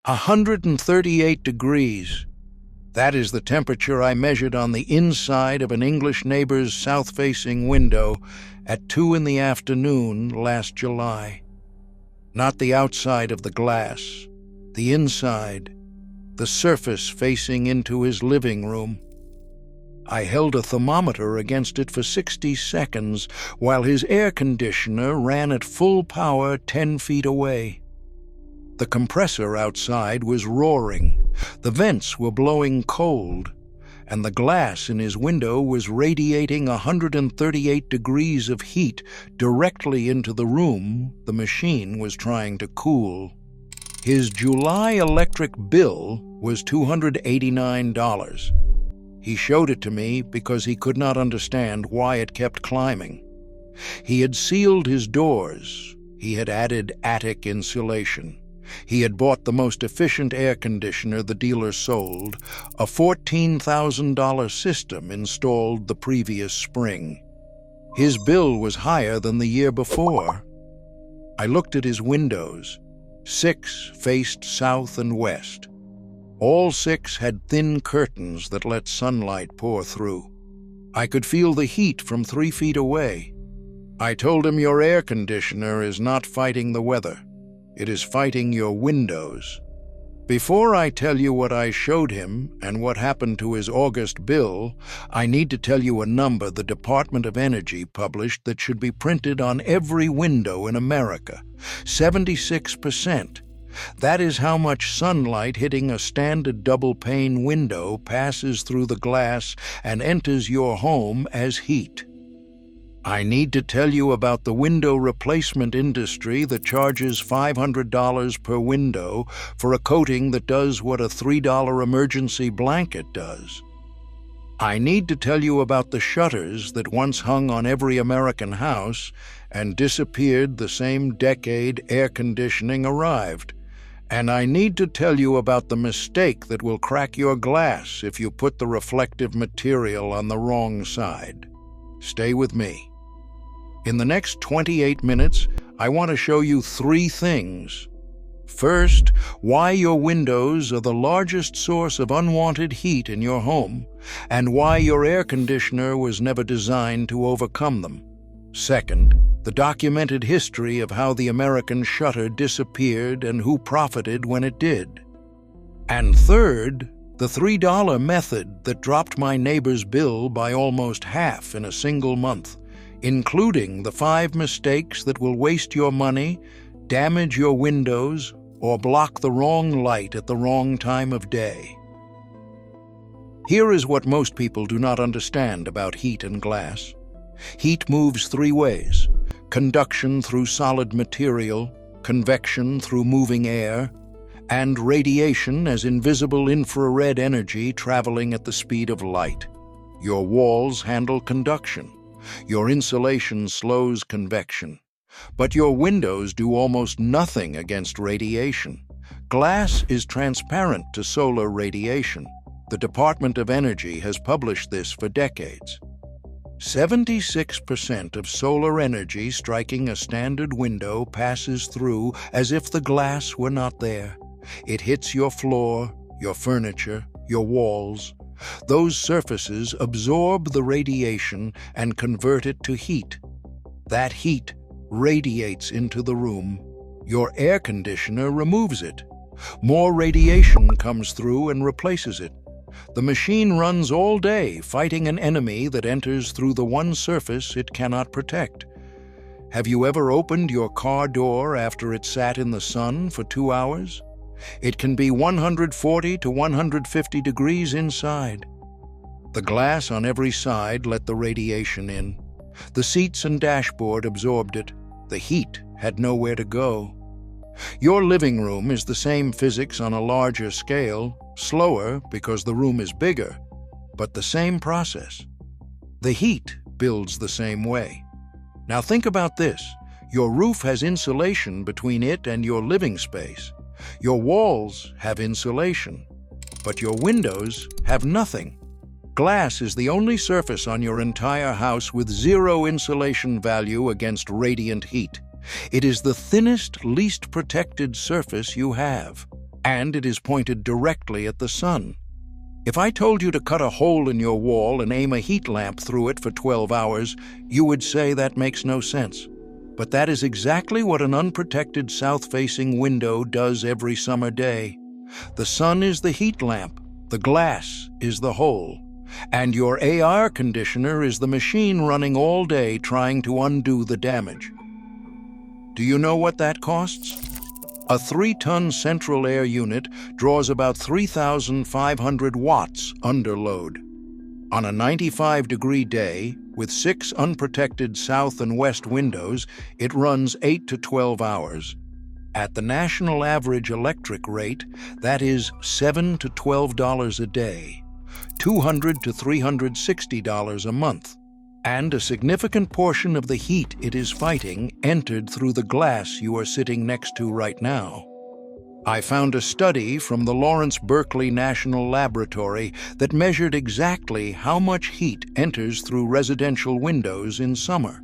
138 degrees. That is the temperature I measured on the inside of an English neighbor's south-facing window at 2 in the afternoon last July. Not the outside of the glass, the inside, the surface facing into his living room. I held a thermometer against it for 60 seconds while his air conditioner ran at full power 10 feet away. The compressor outside was roaring, the vents were blowing cold, and the glass in his window was radiating 138 degrees of heat directly into the room the machine was trying to cool. His July electric bill was $289. He showed it to me because he could not understand why it kept climbing. He had sealed his doors. He had added attic insulation. He had bought the most efficient air conditioner the dealer sold, a $14,000 system installed the previous spring. His bill was higher than the year before. I looked at his windows. 6 faced south and west. All 6 had thin curtains that let sunlight pour through. I could feel the heat from 3 feet away. I told him, "Your air conditioner is not fighting the weather. It is fighting your windows." Before I tell you what I showed him and what happened to his August bill, I need to tell you a number the Department of Energy published that should be printed on every window in America. 76%. That is how much sunlight hitting a standard double-pane window passes through the glass and enters your home as heat. I need to tell you about the window replacement industry that charges $500 per window for a coating that does what a $3 emergency blanket does. I need to tell you about the shutters that once hung on every American house and disappeared the same decade air conditioning arrived. And I need to tell you about the mistake that will crack your glass if you put the reflective material on the wrong side. Stay with me. In the next 28 minutes, I want to show you 3 things. First, why your windows are the largest source of unwanted heat in your home, and why your air conditioner was never designed to overcome them. Second, the documented history of how the American shutter disappeared and who profited when it did. And third, the $3 method that dropped my neighbor's bill by almost half in a single month, including the 5 mistakes that will waste your money, damage your windows, or block the wrong light at the wrong time of day. Here is what most people do not understand about heat and glass. Heat moves 3 ways: conduction through solid material, convection through moving air, and radiation as invisible infrared energy traveling at the speed of light. Your walls handle conduction. Your insulation slows convection. But your windows do almost nothing against radiation. Glass is transparent to solar radiation. The Department of Energy has published this for decades. 76% of solar energy striking a standard window passes through as if the glass were not there. It hits your floor, your furniture, your walls. Those surfaces absorb the radiation and convert it to heat. That heat radiates into the room. Your air conditioner removes it. More radiation comes through and replaces it. The machine runs all day fighting an enemy that enters through the one surface it cannot protect. Have you ever opened your car door after it sat in the sun for 2 hours? It can be 140 to 150 degrees inside. The glass on every side let the radiation in. The seats and dashboard absorbed it. The heat had nowhere to go. Your living room is the same physics on a larger scale, slower because the room is bigger, but the same process. The heat builds the same way. Now think about this. Your roof has insulation between it and your living space. Your walls have insulation, but your windows have nothing. Glass is the only surface on your entire house with 0 insulation value against radiant heat. It is the thinnest, least protected surface you have. and it is pointed directly at the sun. If I told you to cut a hole in your wall and aim a heat lamp through it for 12 hours, you would say that makes no sense. But that is exactly what an unprotected south-facing window does every summer day. The sun is the heat lamp, the glass is the hole, and your AR conditioner is the machine running all day trying to undo the damage. Do you know what that costs? A 3-ton central air unit draws about 3,500 watts under load. On a 95-degree day, with 6 unprotected south and west windows, it runs 8 to 12 hours. At the national average electric rate, that is $7 to $12 a day, $200 to $360 a month. And a significant portion of the heat it is fighting entered through the glass you are sitting next to right now. I found a study from the Lawrence Berkeley National Laboratory that measured exactly how much heat enters through residential windows in summer.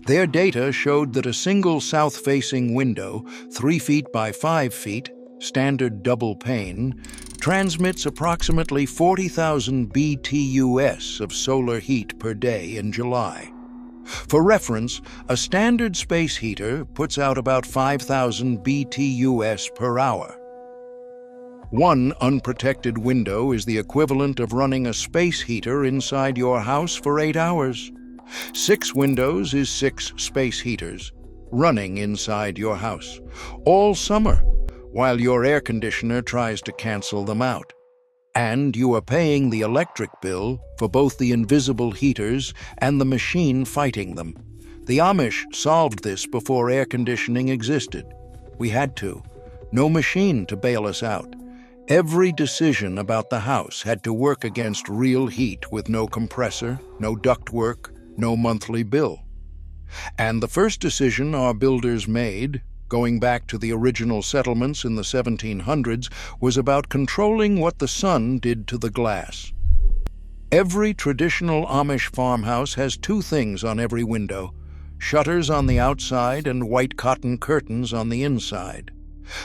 Their data showed that a single south-facing window, 3 feet by 5 feet, standard double pane, transmits approximately 40,000 BTUs of solar heat per day in July. For reference, a standard space heater puts out about 5,000 BTUs per hour. One unprotected window is the equivalent of running a space heater inside your house for 8 hours. 6 windows is 6 space heaters running inside your house all summer, while your air conditioner tries to cancel them out. And you are paying the electric bill for both the invisible heaters and the machine fighting them. The Amish solved this before air conditioning existed. We had to. No machine to bail us out. Every decision about the house had to work against real heat with no compressor, no ductwork, no monthly bill. And the first decision our builders made, going back to the original settlements in the 1700s, was about controlling what the sun did to the glass. Every traditional Amish farmhouse has 2 things on every window: shutters on the outside and white cotton curtains on the inside.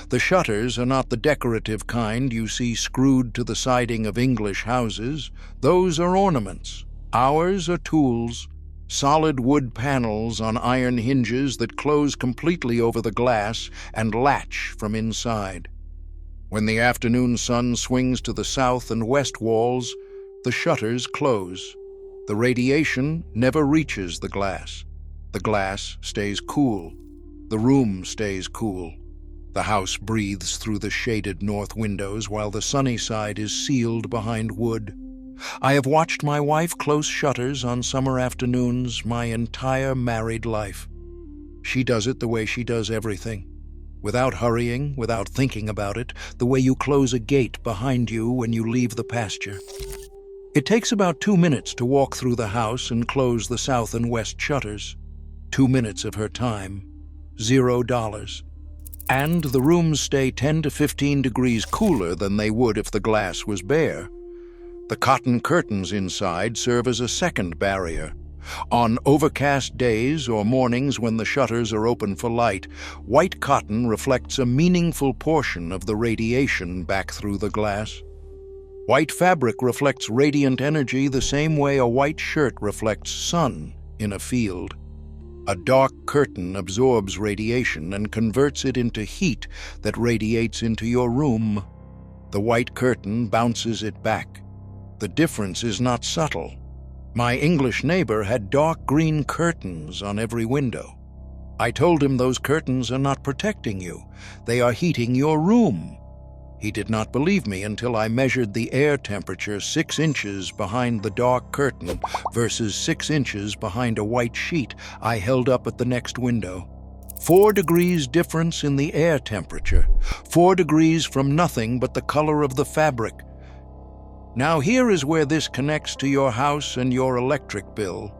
The shutters are not the decorative kind you see screwed to the siding of English houses. Those are ornaments. Ours are tools. Solid wood panels on iron hinges that close completely over the glass and latch from inside. When the afternoon sun swings to the south and west walls, the shutters close. The radiation never reaches the glass. The glass stays cool. The room stays cool. The house breathes through the shaded north windows while the sunny side is sealed behind wood. I have watched my wife close shutters on summer afternoons my entire married life. She does it the way she does everything. Without hurrying, without thinking about it, the way you close a gate behind you when you leave the pasture. It takes about 2 minutes to walk through the house and close the south and west shutters. 2 minutes of her time, $0. And the rooms stay 10 to 15 degrees cooler than they would if the glass was bare. The cotton curtains inside serve as a second barrier. On overcast days or mornings when the shutters are open for light, white cotton reflects a meaningful portion of the radiation back through the glass. White fabric reflects radiant energy the same way a white shirt reflects sun in a field. A dark curtain absorbs radiation and converts it into heat that radiates into your room. The white curtain bounces it back. The difference is not subtle. My English neighbor had dark green curtains on every window. I told him those curtains are not protecting you. They are heating your room. He did not believe me until I measured the air temperature 6 inches behind the dark curtain versus 6 inches behind a white sheet I held up at the next window. 4 degrees difference in the air temperature. 4 degrees from nothing but the color of the fabric. Now here is where this connects to your house and your electric bill.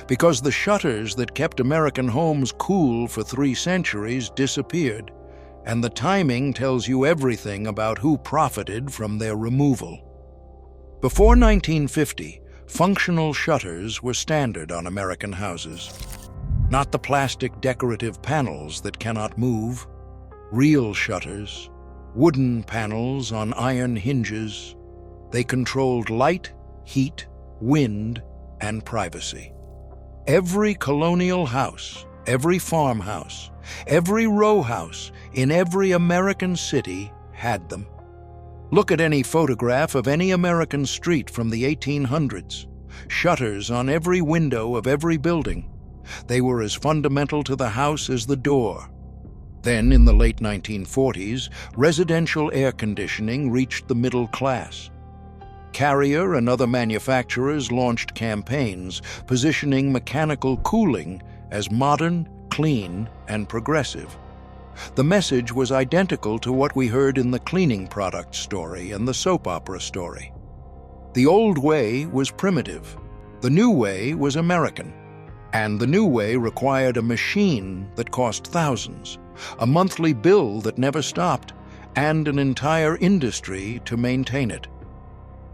Because the shutters that kept American homes cool for 3 centuries disappeared, and the timing tells you everything about who profited from their removal. Before 1950, functional shutters were standard on American houses. Not the plastic decorative panels that cannot move. Real shutters. wooden panels on iron hinges. They controlled light, heat, wind, and privacy. Every colonial house, every farmhouse, every row house in every American city had them. Look at any photograph of any American street from the 1800s. Shutters on every window of every building. They were as fundamental to the house as the door. Then, in the late 1940s, residential air conditioning reached the middle class. Carrier and other manufacturers launched campaigns positioning mechanical cooling as modern, clean, and progressive. The message was identical to what we heard in the cleaning product story and the soap opera story. The old way was primitive. The new way was American. And the new way required a machine that cost thousands, a monthly bill that never stopped, and an entire industry to maintain it.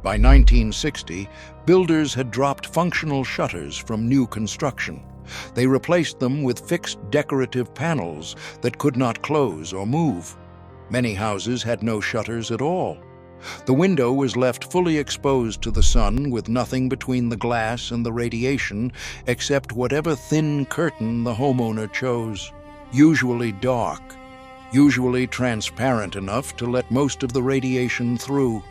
By 1960, builders had dropped functional shutters from new construction. They replaced them with fixed decorative panels that could not close or move. Many houses had no shutters at all. The window was left fully exposed to the sun with nothing between the glass and the radiation except whatever thin curtain the homeowner chose, usually dark, usually transparent enough to let most of the radiation through.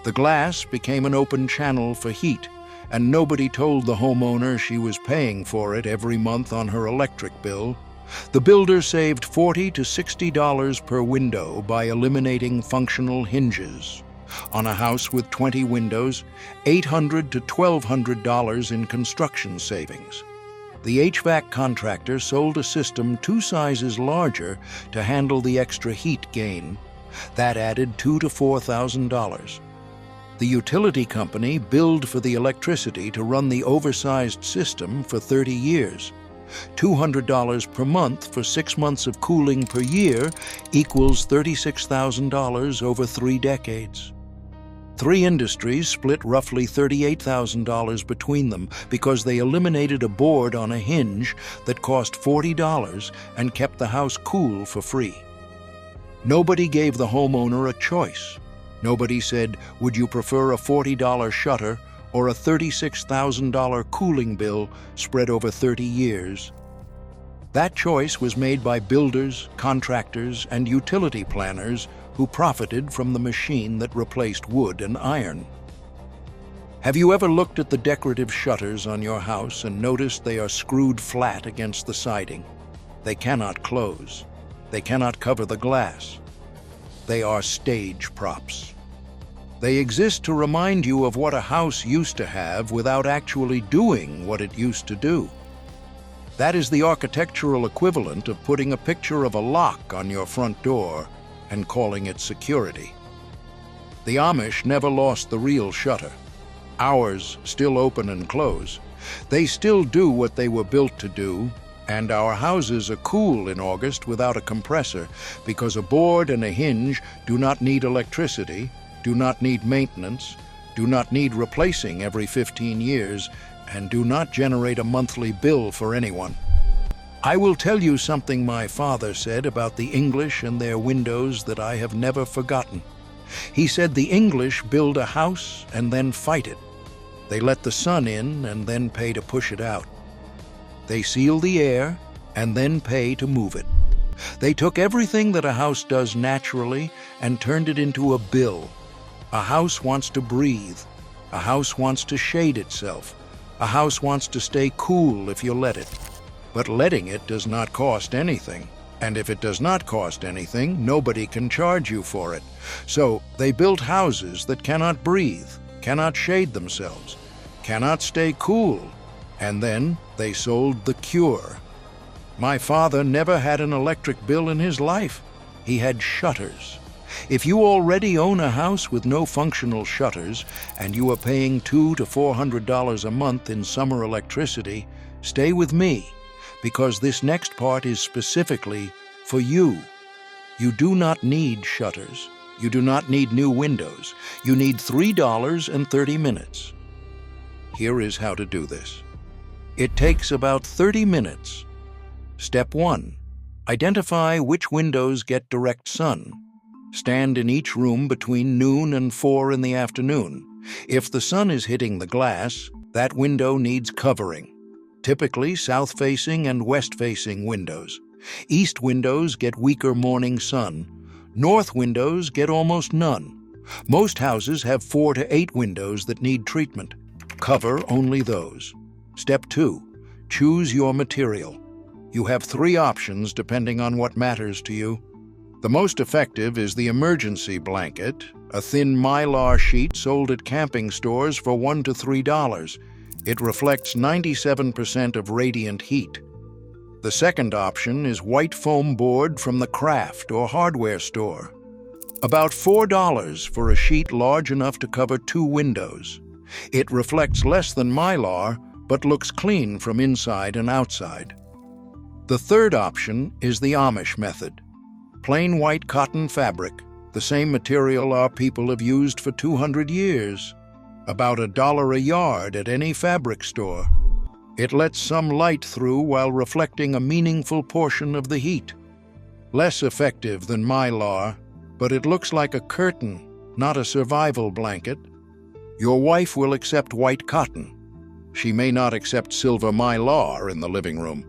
The glass became an open channel for heat, and nobody told the homeowner she was paying for it every month on her electric bill. The builder saved $40 to $60 per window by eliminating functional hinges. On a house with 20 windows, $800 to $1,200 in construction savings. The HVAC contractor sold a system 2 sizes larger to handle the extra heat gain. That added $2,000 to $4,000. The utility company billed for the electricity to run the oversized system for 30 years. $200 per month for 6 months of cooling per year equals $36,000 over 3 decades. 3 industries split roughly $38,000 between them because they eliminated a board on a hinge that cost $40 and kept the house cool for free. Nobody gave the homeowner a choice. Nobody said, would you prefer a $40 shutter or a $36,000 cooling bill spread over 30 years? That choice was made by builders, contractors, and utility planners who profited from the machine that replaced wood and iron. Have you ever looked at the decorative shutters on your house and noticed they are screwed flat against the siding? They cannot close. They cannot cover the glass. They are stage props. They exist to remind you of what a house used to have without actually doing what it used to do. That is the architectural equivalent of putting a picture of a lock on your front door and calling it security. The Amish never lost the real shutter. Ours still open and close. They still do what they were built to do, and our houses are cool in August without a compressor because a board and a hinge do not need electricity, do not need maintenance, do not need replacing every 15 years, and do not generate a monthly bill for anyone. I will tell you something my father said about the English and their windows that I have never forgotten. He said the English build a house and then fight it. They let the sun in and then pay to push it out. They seal the air and then pay to move it. They took everything that a house does naturally and turned it into a bill. A house wants to breathe. A house wants to shade itself. A house wants to stay cool if you let it. But letting it does not cost anything. And if it does not cost anything, nobody can charge you for it. So they built houses that cannot breathe, cannot shade themselves, cannot stay cool. And then they sold the cure. My father never had an electric bill in his life. He had shutters. If you already own a house with no functional shutters and you are paying $200 to $400 a month in summer electricity, stay with me, because this next part is specifically for you. You do not need shutters. You do not need new windows. You need $3.30. Here is how to do this. It takes about 30 minutes. Step 1. Identify which windows get direct sun. Stand in each room between noon and 4 in the afternoon. If the sun is hitting the glass, that window needs covering. Typically south-facing and west-facing windows. East windows get weaker morning sun. North windows get almost none. Most houses have 4 to 8 windows that need treatment. Cover only those. Step 2. Choose your material. You have 3 options depending on what matters to you. The most effective is the emergency blanket, a thin mylar sheet sold at camping stores for $1 to $3. It reflects 97% of radiant heat. The second option is white foam board from the craft or hardware store. About $4 for a sheet large enough to cover 2 windows. It reflects less than mylar, but looks clean from inside and outside. The third option is the Amish method. Plain white cotton fabric, the same material our people have used for 200 years. About $1 a yard at any fabric store. It lets some light through while reflecting a meaningful portion of the heat. Less effective than mylar, but it looks like a curtain, not a survival blanket. Your wife will accept white cotton. She may not accept silver mylar in the living room.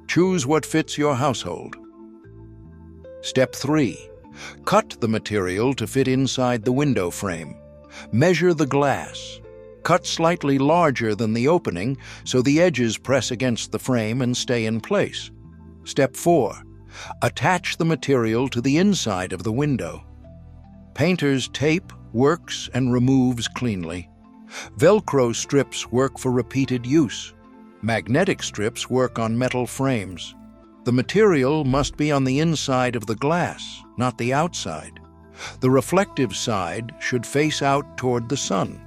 Choose what fits your household. Step 3. Cut the material to fit inside the window frame. Measure the glass. Cut slightly larger than the opening so the edges press against the frame and stay in place. Step 4. Attach the material to the inside of the window. Painter's tape works and removes cleanly. Velcro strips work for repeated use. Magnetic strips work on metal frames. The material must be on the inside of the glass, not the outside. The reflective side should face out toward the sun.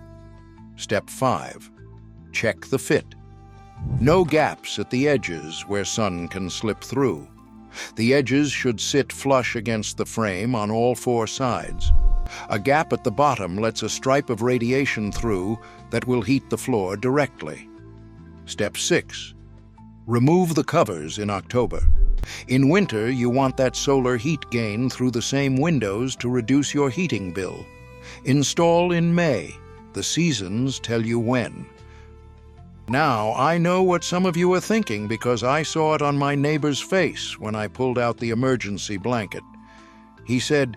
Step 5. Check the fit. No gaps at the edges where sun can slip through. The edges should sit flush against the frame on all 4 sides. A gap at the bottom lets a stripe of radiation through that will heat the floor directly. Step 6. Remove the covers in October. In winter, you want that solar heat gain through the same windows to reduce your heating bill. Install in May. The seasons tell you when. Now, I know what some of you are thinking because I saw it on my neighbor's face when I pulled out the emergency blanket. He said,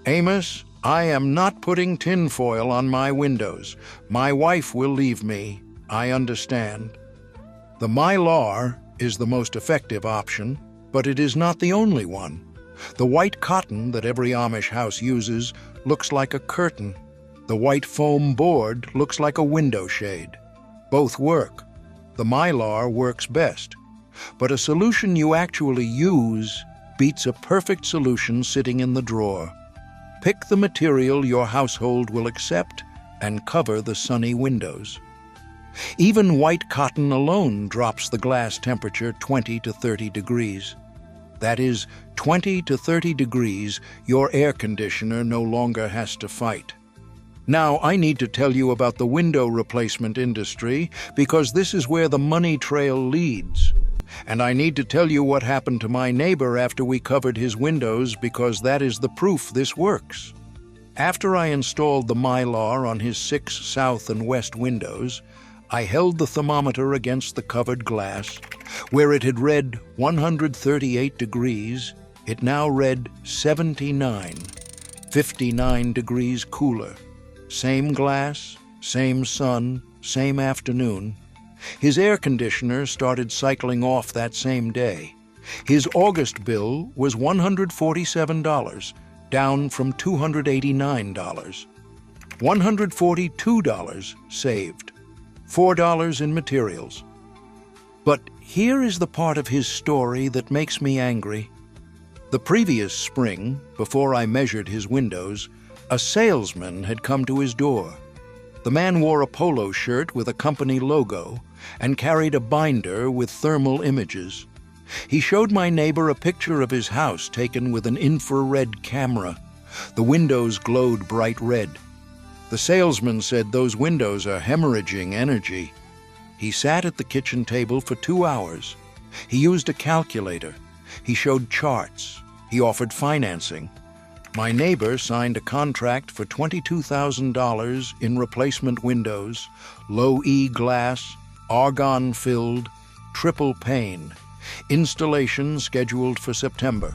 "Amos, I am not putting tinfoil on my windows. My wife will leave me. I understand." The mylar is the most effective option, but it is not the only one. The white cotton that every Amish house uses looks like a curtain. The white foam board looks like a window shade. Both work. The mylar works best. But a solution you actually use beats a perfect solution sitting in the drawer. Pick the material your household will accept and cover the sunny windows. Even white cotton alone drops the glass temperature 20 to 30 degrees. That is, 20 to 30 degrees your air conditioner no longer has to fight. Now, I need to tell you about the window replacement industry because this is where the money trail leads. And I need to tell you what happened to my neighbor after we covered his windows because that is the proof this works. After I installed the mylar on his 6 south and west windows, I held the thermometer against the covered glass. Where it had read 138 degrees, it now read 79, 59 degrees cooler. Same glass, same sun, same afternoon. His air conditioner started cycling off that same day. His August bill was $147, down from $289. $142 saved. $4 in materials. But here is the part of his story that makes me angry. The previous spring, before I measured his windows, a salesman had come to his door. The man wore a polo shirt with a company logo and carried a binder with thermal images. He showed my neighbor a picture of his house taken with an infrared camera. The windows glowed bright red. The salesman said those windows are hemorrhaging energy. He sat at the kitchen table for 2 hours. He used a calculator. He showed charts. He offered financing. My neighbor signed a contract for $22,000 in replacement windows, low-E glass, argon-filled, triple pane. Installation scheduled for September.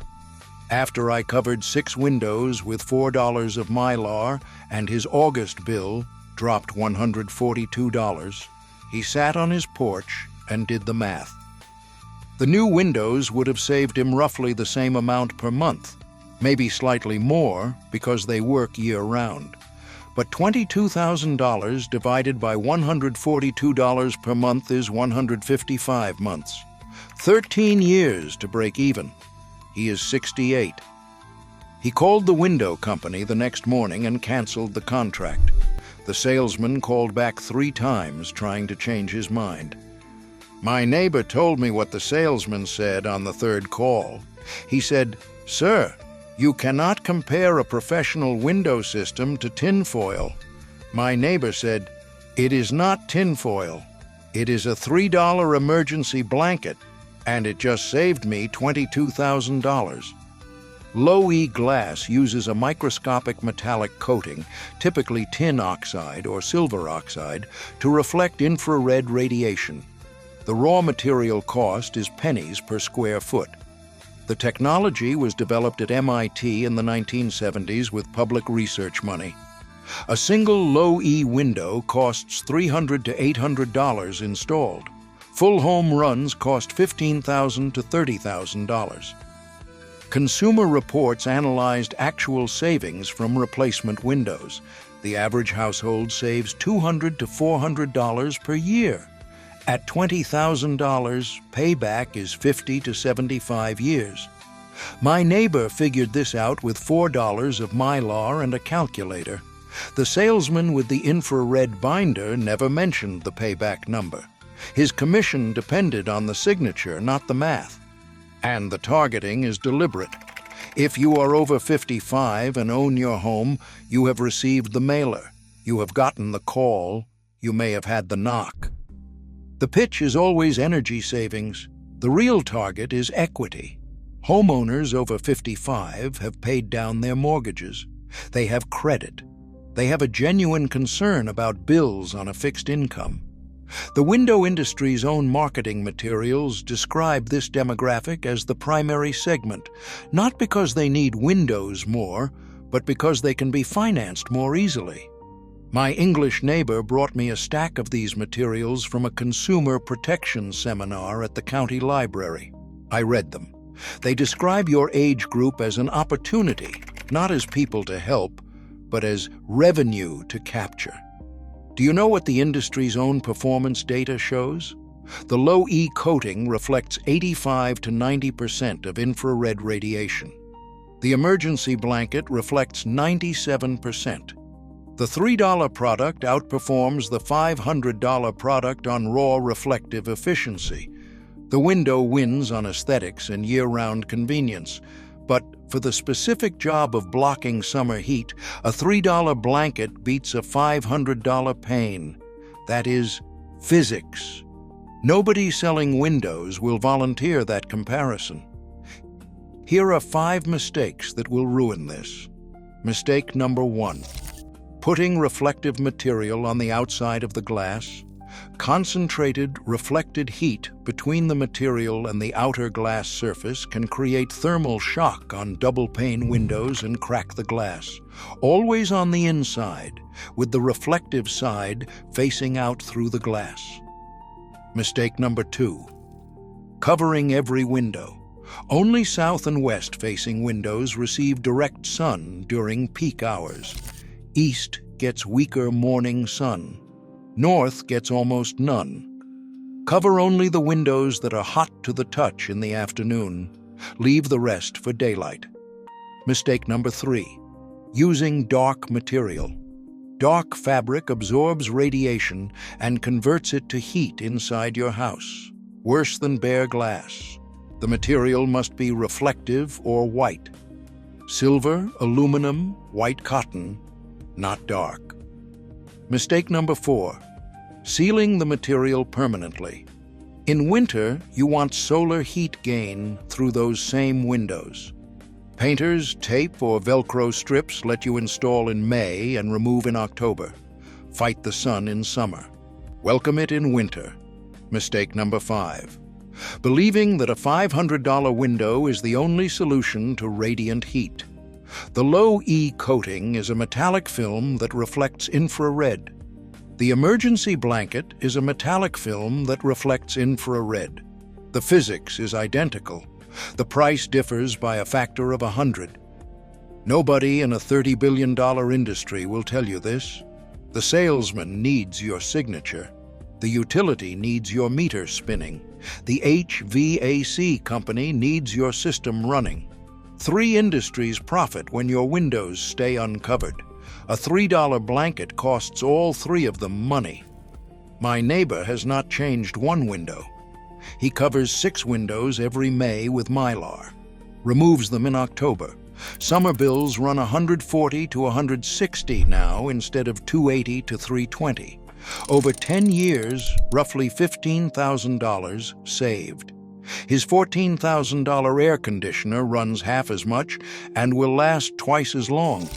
After I covered 6 windows with $4 of Mylar and his August bill dropped $142, he sat on his porch and did the math. The new windows would have saved him roughly the same amount per month, maybe slightly more because they work year-round. But $22,000 divided by $142 per month is 155 months. 13 years to break even. He is 68. He called the window company the next morning and canceled the contract. The salesman called back 3 times trying to change his mind. My neighbor told me what the salesman said on the 3rd call. He said, "Sir, you cannot compare a professional window system to tinfoil." My neighbor said, "It is not tinfoil. It is a $3 emergency blanket, and it just saved me $22,000. Low-E glass uses a microscopic metallic coating, typically tin oxide or silver oxide, to reflect infrared radiation. The raw material cost is pennies per square foot. The technology was developed at MIT in the 1970s with public research money. A single low-E window costs $300 to $800 installed. Full home runs cost $15,000 to $30,000. Consumer Reports analyzed actual savings from replacement windows. The average household saves $200 to $400 per year. At $20,000, payback is 50 to 75 years. My neighbor figured this out with $4 of Mylar and a calculator. The salesman with the infrared binder never mentioned the payback number. His commission depended on the signature, not the math. And the targeting is deliberate. If you are over 55 and own your home, you have received the mailer. You have gotten the call. You may have had the knock. The pitch is always energy savings. The real target is equity. Homeowners over 55 have paid down their mortgages. They have credit. They have a genuine concern about bills on a fixed income. The window industry's own marketing materials describe this demographic as the primary segment, not because they need windows more, but because they can be financed more easily. My English neighbor brought me a stack of these materials from a consumer protection seminar at the county library. I read them. They describe your age group as an opportunity, not as people to help, but as revenue to capture. Do you know what the industry's own performance data shows? The low-E coating reflects 85 to 90% of infrared radiation. The emergency blanket reflects 97%. The $3 product outperforms the $500 product on raw reflective efficiency. The window wins on aesthetics and year-round convenience. But for the specific job of blocking summer heat, a $3 blanket beats a $500 pane. That is physics. Nobody selling windows will volunteer that comparison. Here are 5 mistakes that will ruin this. Mistake number 1. Putting reflective material on the outside of the glass. Concentrated, reflected heat between the material and the outer glass surface can create thermal shock on double-pane windows and crack the glass. Always on the inside, with the reflective side facing out through the glass. Mistake number 2. Covering every window. Only south and west-facing windows receive direct sun during peak hours. East gets weaker morning sun. North gets almost none. Cover only the windows that are hot to the touch in the afternoon. Leave the rest for daylight. Mistake number 3. Using dark material. Dark fabric absorbs radiation and converts it to heat inside your house. Worse than bare glass. The material must be reflective or white. Silver, aluminum, white cotton, not dark. Mistake number 4. Sealing the material permanently. In winter, you want solar heat gain through those same windows. Painters, tape, or Velcro strips let you install in May and remove in October. Fight the sun in summer. Welcome it in winter. Mistake number 5. Believing that a $500 window is the only solution to radiant heat. The low-E coating is a metallic film that reflects infrared. The emergency blanket is a metallic film that reflects infrared. The physics is identical. The price differs by a factor of 100. Nobody in a $30 billion industry will tell you this. The salesman needs your signature. The utility needs your meter spinning. The HVAC company needs your system running. 3 industries profit when your windows stay uncovered. A $3 blanket costs all 3 of them money. My neighbor has not changed one window. He covers 6 windows every May with Mylar, removes them in October. Summer bills run $140 to $160 now instead of $280 to $320. Over 10 years, roughly $15,000 saved. His $14,000 air conditioner runs half as much and will last twice as long.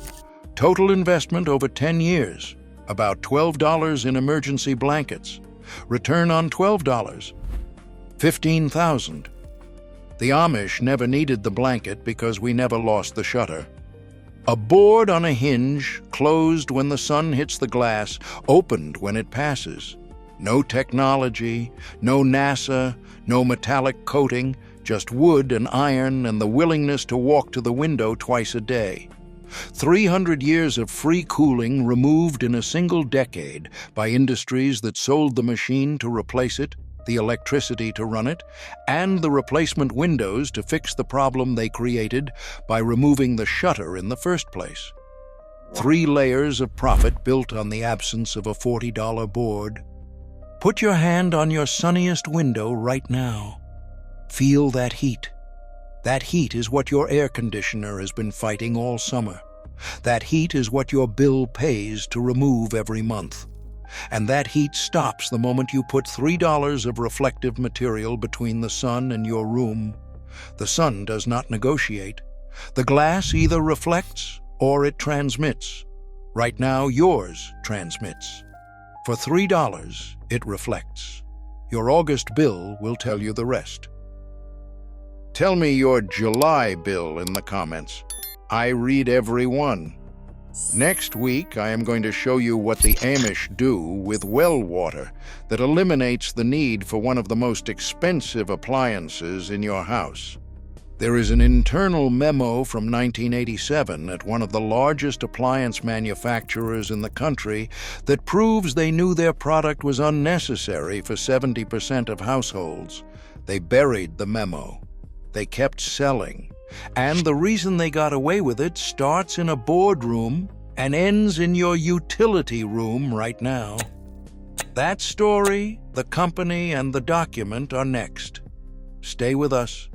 Total investment over 10 years, about $12 in emergency blankets. Return on $12, $15,000. The Amish never needed the blanket because we never lost the shutter. A board on a hinge, closed when the sun hits the glass, opened when it passes. No technology, no NASA, no metallic coating, just wood and iron and the willingness to walk to the window twice a day. 300 years of free cooling removed in a single decade by industries that sold the machine to replace it, the electricity to run it, and the replacement windows to fix the problem they created by removing the shutter in the first place. 3 layers of profit built on the absence of a $40 board. Put your hand on your sunniest window right now. Feel that heat. That heat is what your air conditioner has been fighting all summer. That heat is what your bill pays to remove every month. And that heat stops the moment you put $3 of reflective material between the sun and your room. The sun does not negotiate. The glass either reflects or it transmits. Right now, yours transmits. For $3, it reflects. Your August bill will tell you the rest. Tell me your July bill in the comments. I read every one. Next week, I am going to show you what the Amish do with well water that eliminates the need for one of the most expensive appliances in your house. There is an internal memo from 1987 at one of the largest appliance manufacturers in the country that proves they knew their product was unnecessary for 70% of households. They buried the memo. They kept selling. And the reason they got away with it starts in a boardroom and ends in your utility room right now. That story, the company, and the document are next. Stay with us.